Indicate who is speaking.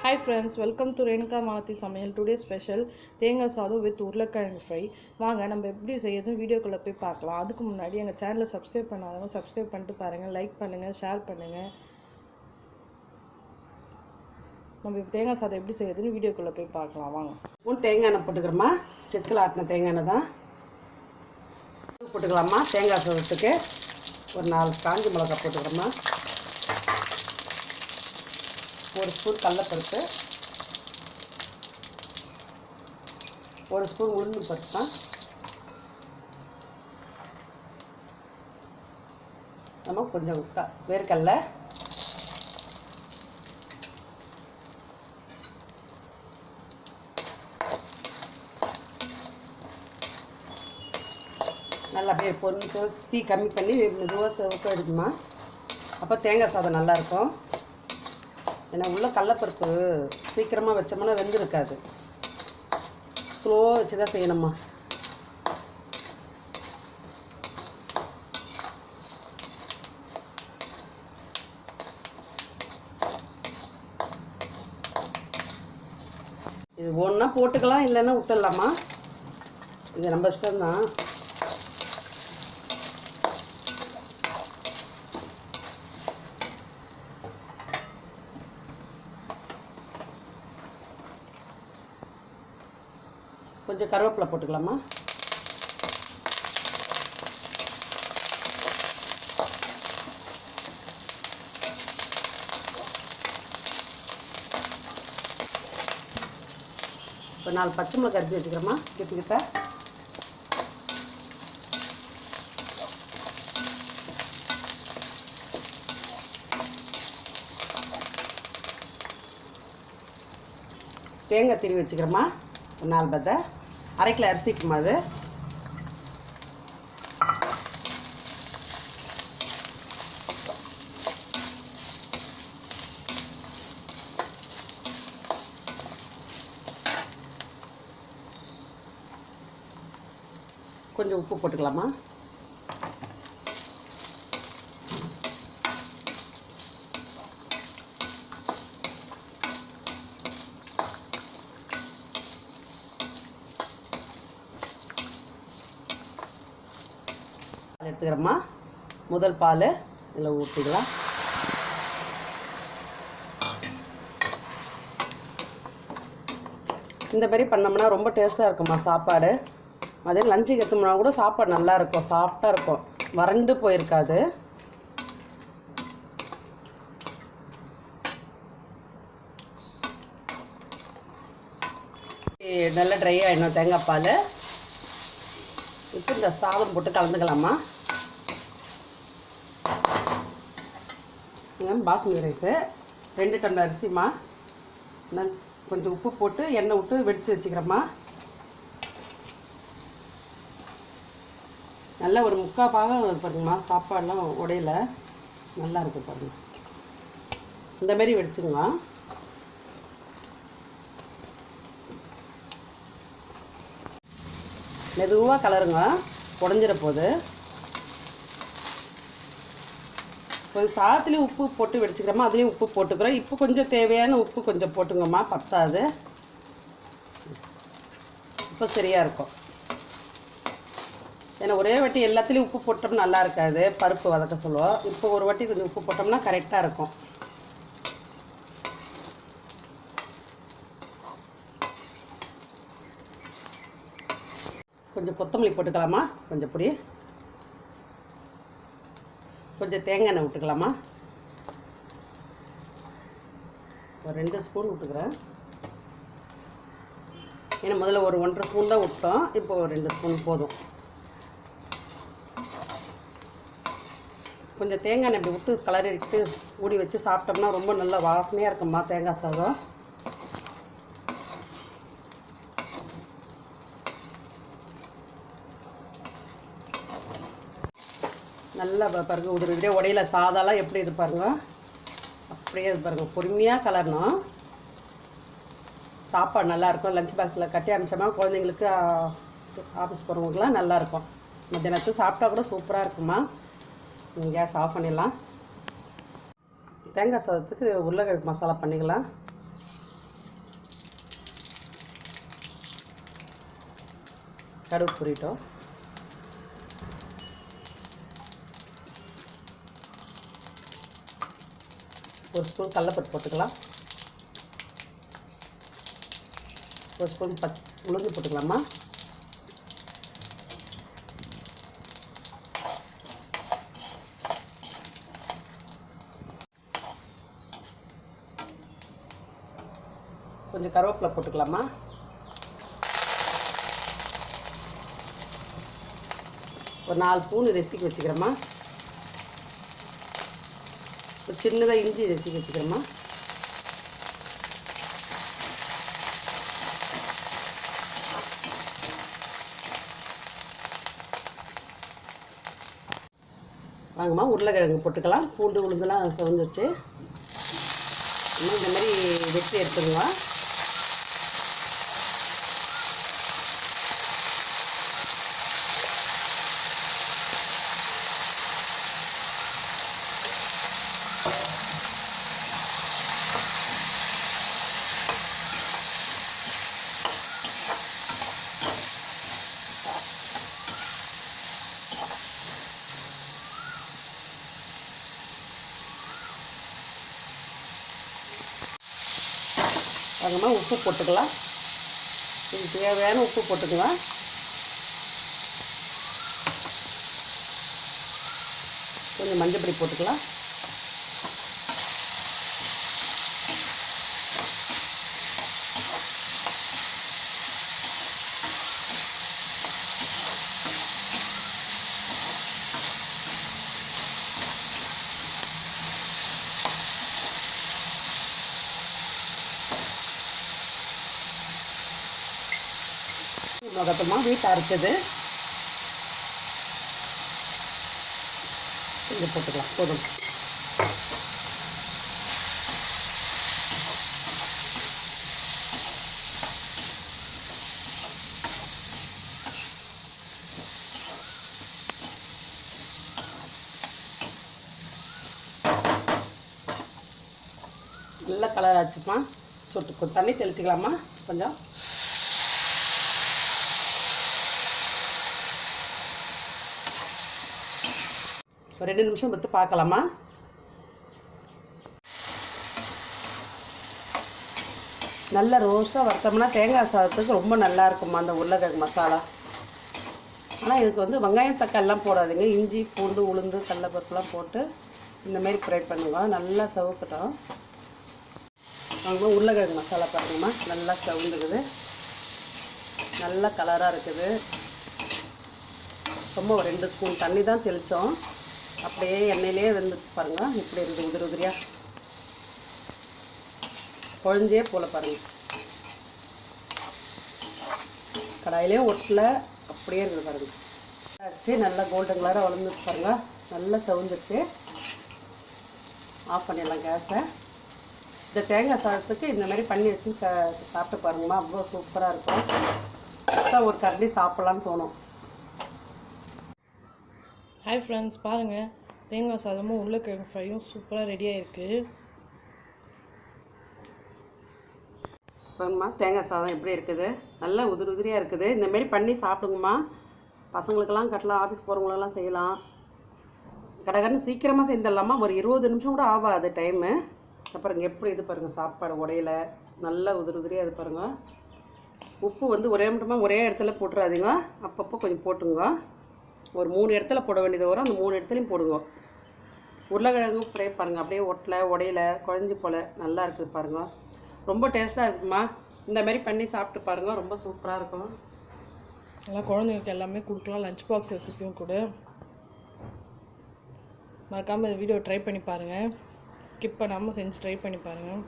Speaker 1: Hi friends, welcome to Renuka Manathi Samayal. Today special தேங்காய் சாதம் with உருளைக்கிழங்கு fry. வாங்க நம்ம எப்படி செய்யறதுன்னு வீடியோக்குள்ளே போய் பார்க்கலாம். அதுக்கு முன்னாடி எங்கள் சேனலை சப்ஸ்கிரைப் பண்ணாதவங்க சப்ஸ்கிரைப் பண்ணிட்டு பாருங்கள், லைக் பண்ணுங்கள், ஷேர் பண்ணுங்கள். நம்ம தேங்காய் சாதம் எப்படி செய்யறதுன்னு வீடியோக்குள்ளே போய் பார்க்கலாம். வாங்க.
Speaker 2: ஸ்பூன் தேங்காய் எண்ணெய் போட்டுக்கிறோமா. செக்கில் ஆட்டின தேங்காய் எண்ணெய் தான் போட்டுக்கலாமா. தேங்காய் சாதத்துக்கு ஒரு 4 காஞ்ச மிளகாய் போட்டுக்கிறோமா. ஒரு ஸ்பூன் கடலைப்பருப்பு, ஒரு ஸ்பூன் உளுந்து பருப்பு தான் நம்ம கொஞ்சம் வேர்க்கடலை, நல்லா அப்படியே பொண்ணு தீ கம்மி பண்ணி மெதுவாக செவக்க எடுக்குமா. அப்போ தேங்காய் சாதம் நல்லாயிருக்கும். ஏன்னா உள்ள கடலைப்பருப்பு சீக்கிரமாக வச்சோம்னா வெந்திருக்காது. ஸ்லோவாக வச்சு தான் செய்யணுமா. இது ஒன்றா போட்டுக்கலாம், இல்லைன்னா விட்டுடலாமா. இது நம்ம இஷ்டம்தான். கொஞ்சம் கருவேப்பிலை போட்டுக்கலாமா. இப்போ 4 பச்சை மிளகாய் அரிஞ்சு வச்சுக்கிறோமா. கிட்ட தேங்காய் திருவி வச்சுக்கிறோமா. ஒரு 4 பத்தை. 1/2 கிலோ அரிசிக்குமா. அது கொஞ்சம் உப்பு போட்டுக்கலாமா. எடுத்துக்கிறோமா. முதல் பால் இதில் ஊற்றிக்கலாம். இந்த மாதிரி பண்ணோம்னா ரொம்ப டேஸ்ட்டாக இருக்குமா சாப்பாடு. அதே லஞ்சுக்கு எடுத்தோம்னா கூட சாப்பாடு நல்லா இருக்கும், சாஃப்டாக இருக்கும், வறண்டு போயிருக்காது. நல்லா ட்ரை ஆகிடணும் தேங்காய் பால். இப்போ இந்த சாதம் போட்டு கலந்துக்கலாமா. பாஸ்மதி ரைஸு 2 டம்ளர் அரிசிமா. நான் கொஞ்சம் உப்பு போட்டு எண்ணெய் விட்டு வெடித்து வச்சுக்கிறேம்மா. நல்லா ஒரு 3/4 பாகம் பாருங்கம்மா. சாப்பாடெலாம் உடையில நல்லா இருக்கும் பாருங்க. இந்த மாதிரி வெடிச்சுங்க. மெதுவாக கலருங்க, உடஞ்சிட போகுது. கொஞ்சம் சாதத்துலேயும் உப்பு போட்டு வெடிச்சுக்கிறோமா, அதுலேயும் உப்பு போட்டுக்கிறோம். இப்போ கொஞ்சம் தேவையான உப்பு கொஞ்சம் போட்டுங்கம்மா, பத்தாது. இப்போ சரியாக இருக்கும். ஏன்னா ஒரே வாட்டி எல்லாத்துலேயும் உப்பு போட்டோம்னா நல்லா இருக்காது, பருப்பு வதக்க சொல்லுவோம். இப்போ ஒரு வாட்டி கொஞ்சம் உப்பு போட்டோம்னா கரெக்டாக இருக்கும். கொஞ்சம் கொத்தமல்லி போட்டுக்கலாமா. கொஞ்சம் பொடி, கொஞ்சம் தேங்காய் எண்ணெய் விட்டுக்கலாமா. ஒரு 2 ஸ்பூன் விட்டுக்கிறேன். ஏன்னா முதல்ல ஒரு 1.5 ஸ்பூன் தான் விட்டோம், இப்போ ஒரு 2 ஸ்பூன் போதும். கொஞ்சம் தேங்காய் எண்ணெய் இப்படி விட்டு கலரிட்டு ஊடி வச்சு சாப்பிட்டோம்னா ரொம்ப நல்ல வாசனையாக இருக்கும்மா தேங்காய் சாதம். நல்லா பாருங்க உதிரியே உடையில சாதம்லாம் எப்படி இது பாருங்க, அப்படியே இது பாருங்க. பொறுமையாக கலரணும். சாப்பாடு நல்லாயிருக்கும். லஞ்ச் பாக்ஸில் கட்டி அனுப்பிச்சோம்னா குழந்தைங்களுக்கு ஆஃபீஸ் போகிறவங்களுக்குலாம் நல்லாயிருக்கும். மத்தியானத்துக்கு சாப்பிட்டா கூட சூப்பராக இருக்குமா. கேஸ் ஆஃப் பண்ணிடலாம். தேங்காய் சாதத்துக்கு உருளைக்கிழங்கு மசாலா பண்ணிக்கலாம். கடுகு பொரியட்டும். ஒரு ஸ்பூன் கடலைப்பருப்பு போட்டுக்கலாம். ஒரு ஸ்பூன் உளுந்து போட்டுக்கலாமா. கொஞ்சம் கருவேப்பிலை போட்டுக்கலாமா. ஒரு 4 பூண்டு நசுக்கி வச்சுக்கிறேம்மா. ஒரு சின்னதாக இஞ்சி நசுக்கி வச்சுக்கிறேம்மா. வாங்கம்மா, உருளைக்கிழங்கு போட்டுக்கலாம். பூண்டு உளுந்தெல்லாம் செவந்துச்சு. இன்னும் இந்த மாதிரி வெட்டி எடுத்துருங்க. வாங்கம்மா, உப்பு போட்டுக்கலாம். இது தேவையான உப்பு போட்டுக்கலாம். கொஞ்சம் மஞ்சள் பொடி போட்டுக்கலாம். மிளகாத்தூள் வீட்டை அரைச்சது கொஞ்சம் போட்டுக்கலாம். போதும். நல்லா கலர் ஆச்சுமா. சொட்டு தண்ணி தெளிச்சிக்கலாமா கொஞ்சம். ஒரு 2 நிமிஷம் பற்றி பார்க்கலாமா. நல்ல ரோஸ்ட்டாக வறுத்தோம்னா தேங்காய் சாதத்துக்கு ரொம்ப நல்லா இருக்குமா அந்த உருளைக்கிழங்கு மசாலா. ஆனால் இதுக்கு வந்து வெங்காயம் தக்காளிலாம் போடாதீங்க. இஞ்சி பூண்டு உளுந்து கடலைப்பருப்புலாம் போட்டு இந்தமாரி ஃப்ரை பண்ணுங்க. நல்லா சவுக்கட்டும். வாங்க, உருளைக்கிழங்கு மசாலா பாருங்கம்மா, நல்லா சவுந்துக்குது. நல்ல கலராக இருக்குது. ரொம்ப ஒரு 2 ஸ்பூன் தண்ணி தான் தெளித்தோம். அப்படியே எண்ணெயிலே வந்து பாருங்கள், இப்படி இருக்குது உதிரி உதிரியாக. குழஞ்சே போல பாருங்கள். கடாயிலே ஒட்டல, அப்படியே இருக்குது பாருங்கள். ஆச்சு, நல்லா கோல்டன் கலராக வளர்ந்துச்சு பாருங்கள். நல்லா சவுந்துச்சு. ஆஃப் பண்ணிடலாம் கேஸை. இந்த தேங்காய் சாதத்துக்கு இந்த மாதிரி பண்ணி வச்சு சாப்பிட்டு பாருங்கம்மா, அவ்வளோ சூப்பராக இருக்கும். ஒரு கரண்டி சாப்பிட்லான்னு தோணும்.
Speaker 1: ஹாய் ஃப்ரெண்ட்ஸ், பாருங்கள், தேங்காய் சாதமும் உருளைக்கிழங்கு ஃப்ரையும் சூப்பராக ரெடியாக இருக்குது.
Speaker 2: பாருங்கம்மா, தேங்காய் சாதம் எப்படி இருக்குது. நல்லா உதிரி உதிரியாக இருக்குது. இந்தமாரி பண்ணி சாப்பிடுங்கம்மா. பசங்களுக்கெல்லாம் கட்டலாம், ஆஃபீஸ் போகிறவங்களெல்லாம் செய்யலாம். கடகடன்னு சீக்கிரமாக செஞ்சிடலாமா. ஒரு 20 நிமிஷம் கூட ஆகாது டைமு. அப்புறம் எப்படி இது பாருங்கள், சாப்பாடு உடையில நல்லா உதிரி உதிரியாக இது பாருங்கள். உப்பு வந்து ஒரே மட்டுமா ஒரே இடத்துல போட்டுறாதீங்க, அப்பப்போ கொஞ்சம் போட்டுங்க. ஒரு 3 இடத்துல போட வேண்டியது வரும், அந்த 3 இடத்துலையும் போடுங்க. உருளைக்கிழங்கு ஃப்ரை பாருங்கள், அப்படியே ஒட்டலை உடையில குழஞ்சி போல் நல்லா இருக்குது பாருங்கள். ரொம்ப டேஸ்ட்டாக இருக்குமா. இந்தமாரி பண்ணி சாப்பிட்டு பாருங்கள், ரொம்ப சூப்பராக இருக்கும்.
Speaker 1: நல்லா குழந்தைங்களுக்கு எல்லாமே கொடுக்கலாம். லஞ்ச் பாக்ஸ் ரெசிப்பியும் கூட. மறக்காமல் இந்த வீடியோ ட்ரை பண்ணி பாருங்கள். ஸ்கிப் பண்ணாமல் செஞ்சு ட்ரை பண்ணி பாருங்கள்.